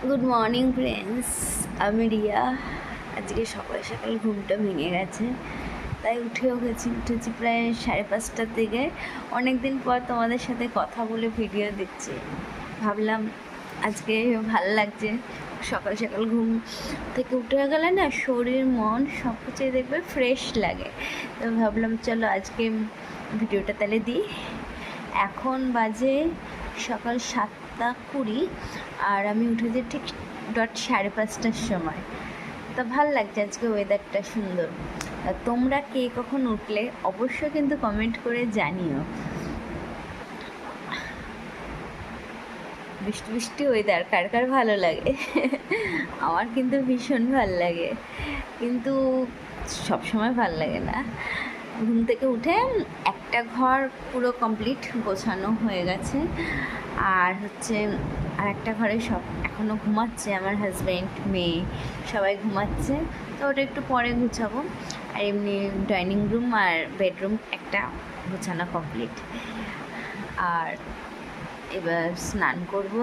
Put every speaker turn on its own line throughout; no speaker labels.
Good morning friends, আমি রিয়া। আজকে সকাল সকাল ঘুমটা ভেঙে গেছে, তাই উঠেছি প্রায় 5:30টার দিকে। অনেক দিন পর তোমাদের সাথে কথা বলে ভিডিও দিচ্ছি। ভাবলাম আজকে ভালো লাগছে, সকাল সকাল ঘুম থেকে উঠে গেলে না শরীর মন সব কিছুই দেখবে ফ্রেশ লাগে। তো ভাবলাম চলো আজকে ভিডিওটা তাহলে দিই। এখন বাজে সকাল 7:20 আর আমি উঠেছি ঠিক 5:30টার সময়। তা ভাল লাগছে, আজকে ওয়েদারটা সুন্দর। তোমরা কে কখন উঠলে অবশ্যই কিন্তু কমেন্ট করে জানিও। বৃষ্টি বৃষ্টি ওয়েদার কার কার ভালো লাগে? আমার কিন্তু ভীষণ ভাল লাগে, কিন্তু সবসময় ভাল লাগে না। ঘুম থেকে উঠে একটা ঘর পুরো কমপ্লিট গোছানো হয়ে গেছে, আর আর একটা ঘরে সব এখনও ঘুমাচ্ছে, আমার হাজব্যান্ড, মেয়ে সবাই ঘুমাচ্ছে। তো ওটা একটু পরে গুছাবো। আর এমনি ডাইনিং রুম আর বেডরুম একটা গোছানো কমপ্লিট। আর এবার স্নান করব,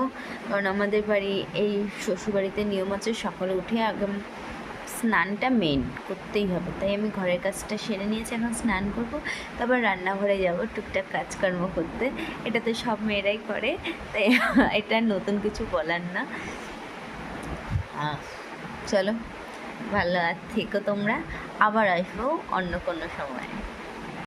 কারণ আমাদের বাড়ি এই শ্বশুরবাড়িতে নিয়ম আছে সকালে উঠে আগে স্নানটা মেন করতেই হবে। তাই আমি ঘরের কাজটা সেরে নিয়েছি, এখন স্নান করব, তারপর রান্নাঘরে যাব টুকটাক কাজকর্ম করতে। এটা তো সব মেয়েরাই করে, তাই এটা নতুন কিছু বলার না। চলো, ভালো থেকো তোমরা, আবার আসবো অন্য কোনো সময়।